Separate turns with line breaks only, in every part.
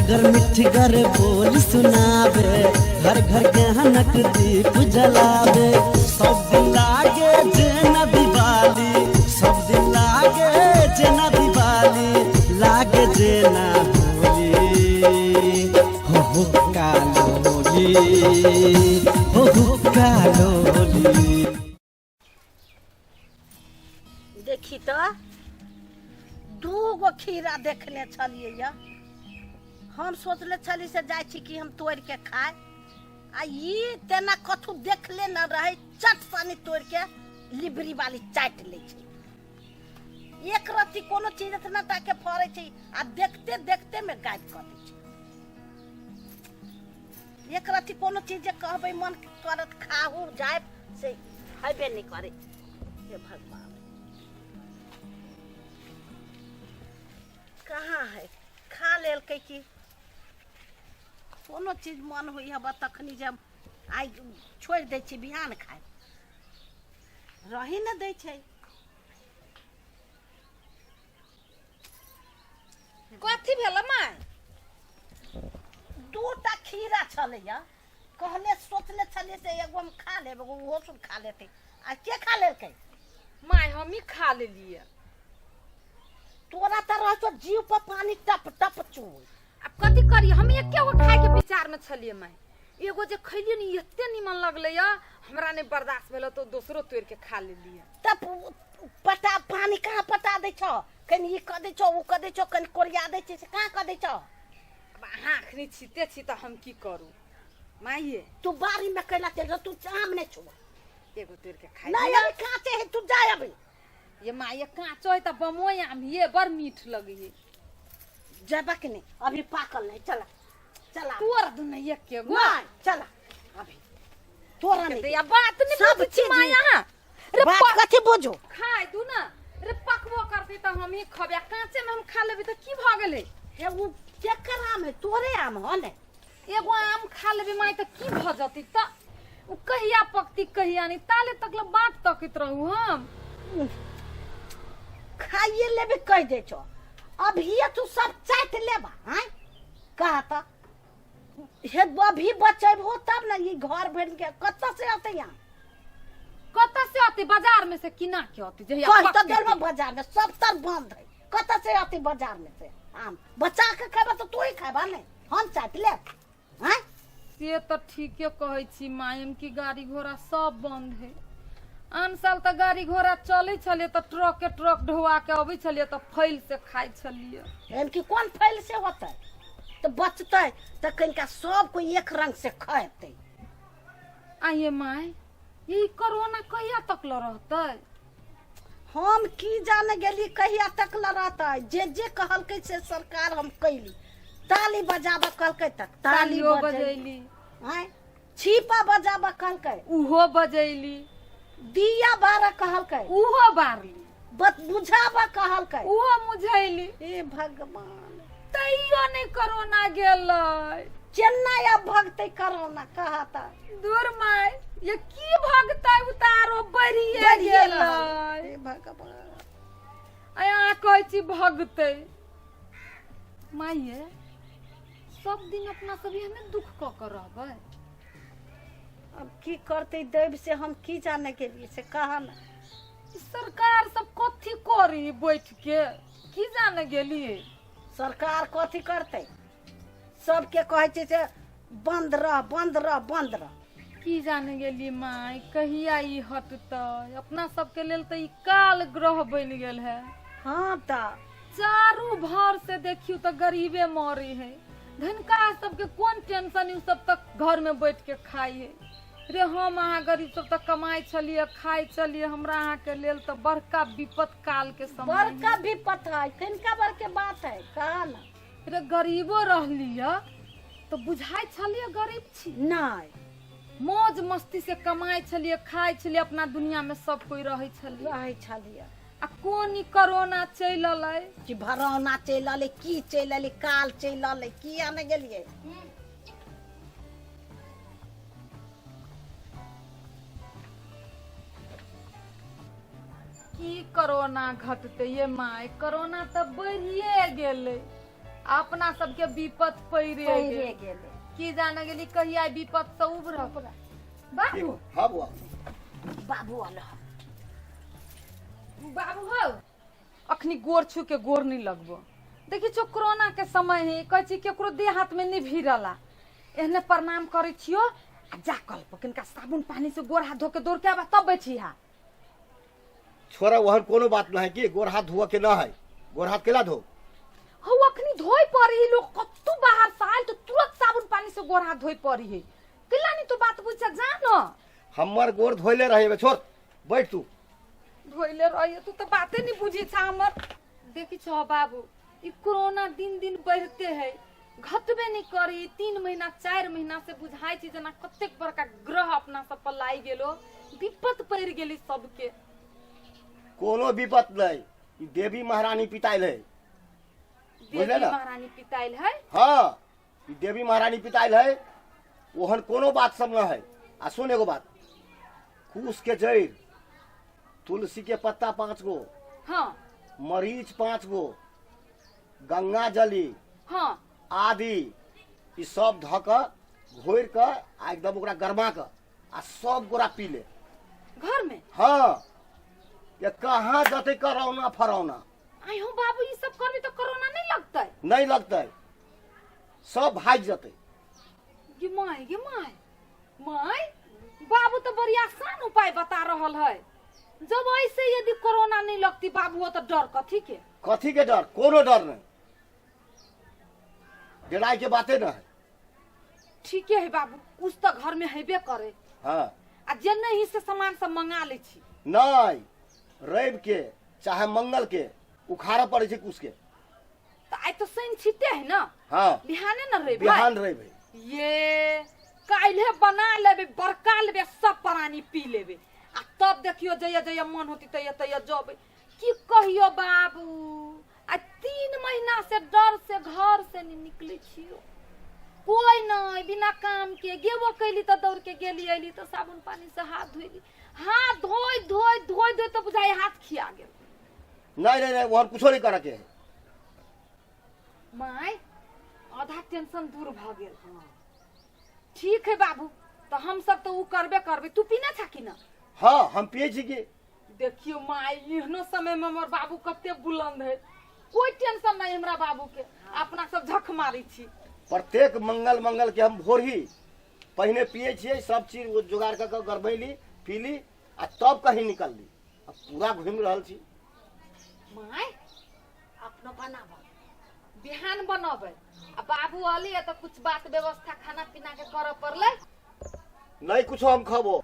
घर मिठगर बोल सुनावे, घर घर गहनक दीप जलावे। सब दिन लागे जेना दिवाली, सब दिन लागे जेना दिवाली, लागे जेना होली। हो कालोली, हो कालोली।
देखी तो 2 गो खीरा देखने छलिए। हम सोचले छली से जाय छी कि हम तोड़ के खाए, आ ये तेना कथु देखले न रहे, चट पानी तोड़ के लिबरी वाली चाट ले छी। एक रत्ती कोनो चीज इतना ताके फरे छी, आ देखते देखते में गायब कर दै छी। एक रत्ती कोनो चीज कहबे मन करत खाहू जाए से हेबे नहीं करे। हे भगवान, कहाँ है खा लेल के की कोनो चीज मन हुई है तखनी जब आई छोड़ दे छी, बिहान खाए रही न दे छै।
कथी भेल माय?
2टा खीरा छले, कहले सोचले छले से एगो हम खा लेब, एगो ओहो सब खा लेते। आ के खा लेलकै?
माय हम ही खा लेलिए।
तोरा तरह तो जीव पर पानी टप टप चूई।
अब कथी करी, हम एके गो खाए के विचार में छलिए माय। एगो जे खैलिए नी एते निमन लगले हमरा ने बर्दाश्त भेल तो दूसरो तोड़ के खा लेलिए।
तब पटा पानी कहाँ पटा दे छो, कनी ई क दे छो, उ क दे छो, कनी कोरिया दे छै से कहाँ क दे छो।
अब अहाँ अखनी छीते छी तो हम की करू माये?
तू बारी में कैला तेल तू आम ने छुआ,
एगो तोड़ के खाई
नहीं अभी काचे है, तू जा अभी।
ये माये काचो है त बमोय आम ये बड़ मीठ लगी।
जबा के नहीं अभी पाकल नहीं, चला चला
तोड़ दू नहीं एक के गो।
नहीं चला अभी तोरा नहीं
या बात नहीं
सब
सब
चीज
माया। अरे
बात कथी बुझो,
खाए दू ना, अरे पकबो करते तो हम ही खबे, कांचे में हम खा लेबे तो की भ गेले?
हे उ केकर आम है? तोरे आम हो ने।
एगो आम खा लेबे माई तो की भ जती त उ कहिया पकती कहिया नहीं, ताले तक ल बात तकित रहू हम।
खाइए लेबे कह दे छो, अभी तू सब चाट लेबा हैं? कहा था हे अभी बचेबो तब ना, ये घर भर के कत्ता से आते यहाँ?
कत्ता से आती? बाजार में से किना के आती जहिया
कह
पक
तो
के
देर में
ती।
बाजार में सब तर बंद है, कत्ता से आती बाजार में से आम? बचा के खाबा तो तू ही खाबा नहीं, हम चाट ले हैं?
से तो ठीके कहै छी मायम की गाड़ी घोड़ा सब बंद है। आन साल तो गाड़ी घोड़ा चले छलिए तो ट्रक के ट्रक ढोआ के अबै छलिए तो फैल से खाई छलिए।
इनकी कौन फैल से होता है? तो बचते तो कनिका सब कोई एक रंग से खाते।
आइए माय ये कोरोना कहिया तक ल रहतै?
हम की जाने गेली कहिया तक ल रहता, जे कहलकै से सरकार हम कैली। ताली बजाबा कहलकै तक
तालियो बजैली,
हैं? छीपा बजाबा कहलकै
उहो बजैली,
दिया बारा कहलकै
उहो बारली,
बुझाबा कहलकै
उहो मुझैली।
ए भगवान,
तैयो नहीं कोरोना गेलै।
चेन्नई अब भगते कोरोना कहता।
दूर माय ये की भगतै, उतारो बढ़िए गेलै।
ए भगवान,
आया कहै छी भगतै माये, सब दिन अपना सब हमें दुख क कर रहबै।
अब की करते देव से हम की जाने के लिए से कहा ना।
सरकार सब कथी करी बैठ के की जाने गेलिए?
सरकार कथी करते? सबके कहे छै से बंद रह बंद रह बंद रह।
की जाने गेली माय, कहिया ई हटतै? अपना सबके लेल तो ई काल ग्रह बन गेल है।
हाँ ता
चारू भर से देखियो तो गरीबे मरी है, धनका सबके कौन टेंशन? उ सब तक घर में बैठ के खाई है। रे हम अहाँ गरीब सब तक कमाई छलिए खाई छलिए, हमरा अहाँ के लेल तो बड़का विपत काल के समय
बड़का विपत है, किनका बर के बात है कहा ना।
रे गरीबो रहलिए तो बुझाई छलिए गरीब छी
नहीं,
मौज मस्ती से कमाई छलिए खाई छलिए, अपना दुनिया में सब कोई रहे छलिए।
रहे छलिए
आ कोन ई कोरोना चल अलै
कि भरौना चल अले, की चल अले, काल चल अले, की आने गेलिए?
की कोरोना घटते ये माय? कोरोना तो बढ़िए गेले। अपना सबके विपत पैरे
पहिरे
गेल।
गेले
की जाने गेली कहिया विपत से उभर बाबू
हाँ बुआ
बाबू अल्लाह
बाबू हो अखनी गोर छू के गोर नहीं लगबो। देखी छो कोरोना के समय है कह छी केकरो देह हाथ में नहीं भिड़ला एहने प्रणाम करे छियो आ जा कल पर किनका साबुन पानी से गोर हाथ धो के दौड़ के आबा तब बैठी हा।
छोरा वहन कोनो बात ना है कि गोर हाथ धोआ के ना है गोर हाथ केला धो
हो अखनी धोई पड़ी लोग कत्तू बाहर से आयल तो तुरंत साबुन पानी से गोर हाथ धोई पड़ी है किला नहीं तो बात बुझ जा न
हमर गोर धोइले रहे छोड़ बैठ तू
धोइले रहिए तू तो बाते नहीं बुझी छा हमर। देखी छो बाबू ई कोरोना दिन दिन बढ़ते है घटबे नहीं करी 3 महीना 4 महीना से बुझाई छी जना कतेक बड़का ग्रह अपना सब पर लाई गेलो विपत पड़ गेली सबके।
कोनो विपत नहीं ई देवी महारानी पिताइल है
देवी
बुझले ना?
महारानी पिताइल है।
हाँ ई देवी महारानी पिताइल है ओहन कोनो बात सब ना है। आ सुन एगो बात कूस के जड़ तुलसी के पत्ता 5 गो
हाँ
मरीच 5 गो गंगा जली
हाँ
आदि ई सब ध क घोर क आ एकदम ओकरा गरमा क आ सब गोरा पी ले
घर में।
हाँ ये कहाँ जते करौना फरौना
आई हो बाबू ये सब करबी तो कोरोना नहीं लगता
नहीं लगते सब भाग जते।
गे माय माय बाबू तो बड़ी आसान उपाय बता रहल है जब ऐसे यदि कोरोना नहीं लगती बाबू हो तो डर कथी के।
कथी के डर कोनो डर नहीं डराई के बातें न है।
ठीक है बाबू कुछ तो घर में हेबे करे
हाँ
आ जे नहीं से सामान सब मंगा ले छी
नहीं रवि के चाहे मंगल के उखाड़ा पड़े छे कुछ के
तो आई तो सैन छिटे है ना।
हाँ
बिहाने न रहे
बिहान रवि
ये काल्हे बना लेबे बड़का लेबे सब प्राणी पी लेबे आ तब देखियो जया जया मन होती तया तया जबे की कहियो बाबू आ 3 महीना से डर से घर से नहीं निकले छियो कोई नहीं बिना काम के गेबो कैली तो दौड़ के गेली अली तो साबुन पानी से हाथ धोइली हाथ धोई तो बुझाई हाथ खिया गेल।
नहीं वहाँ कुछो नहीं करे के है।
माय आधा टेंशन दूर भ गेल। ठीक है बाबू तो हम सब तो उ करबे तू पीना था कि ना।
हाँ हम पिए छी की
देखियो माय इहनो समय में हमर बाबू कते बुलंद है कोई टेंशन नहीं हमरा बाबू के अपना सब झक मारी छी।
प्रत्येक मंगल के हम भोर ही पहले पिए छिए सब चीज वो जुगाड़ कर गरबैली पीली आ तब कहीं निकल ली अब पूरा घूम रहल छी।
माय अपना बनाबो बिहान बनाबे आ बाबू आली है तो कुछ बात व्यवस्था खाना पीना के करे पड़ले
नहीं कुछ हम खाबो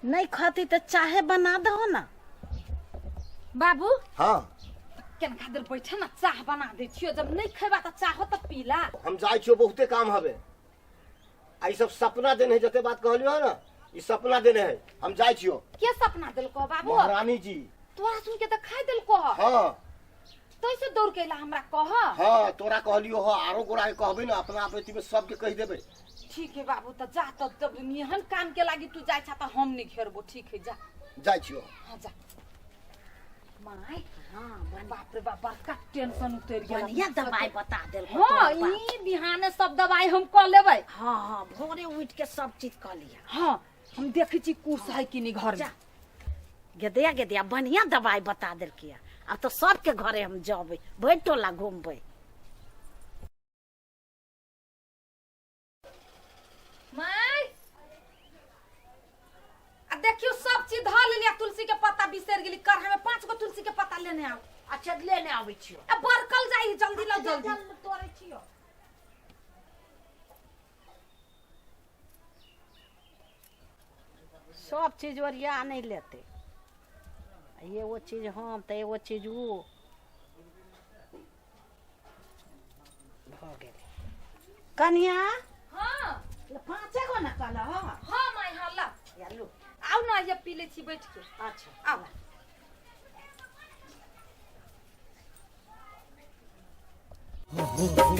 नहीं खाती तो चाहे बना दो ना
बाबू।
हाँ
केन खातिर बैठे ना चाह बना दे छियो जब नहीं खेबा तो चाहो तो पीला।
हम जाय छियो बहुते काम हवे आई सब सपना देने है जते बात कहलियो है ना ई सपना देने है हम जाय छियो।
के सपना दिल को बाबू
महारानी जी
तोरा सुन के तो खाई दिल को
हाँ
तो ऐसे दौड़ के ला हमरा कह।
हाँ तोरा कहलियो हो आरो गोरा के कहबे ना अपना आप में सबके कह देबे।
ठीक है बाबू तो जा तो जब निहन काम के लागी तू जाय छा तो हम नहीं घेरबो ठीक है जा
जाय छियो।
हाँ जा माय। हाँ बाप रे बाप बड़का टेंशन उतर गेल
बढ़िया दवाई बता देल।
हाँ ई बिहाने सब दवाई हम क लेबै।
हाँ भोरे उठ के सब चीज कर लिया।
हाँ हम देखै छी कुछ है कि नहीं घर में।
गेदिया बढ़िया दवाई बता देल किया अब तो सबके घरे हम जाबे भर टोला घूमबे।
माय आ देखियो सब चीज ध लेलिया तुलसी के पत्ता बिसर गेली करहा में 5 गो तुलसी के पत्ता लेने आओ।
अच्छा लेने आवे छियो
अब बरकल जाई जल्दी ला जल्दी।
तोरे छियो सब चीज ओरिया नहीं लेते ये वो चीज हम तो ये वो चीज वो भ गेले। कन्या
हाँ
5 गो ना कल
हाँ माय हल्ला
यालू
आओ ना ये पी ले छी बैठ के।
अच्छा
आओ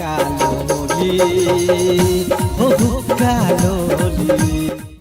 कालोली हो कालोली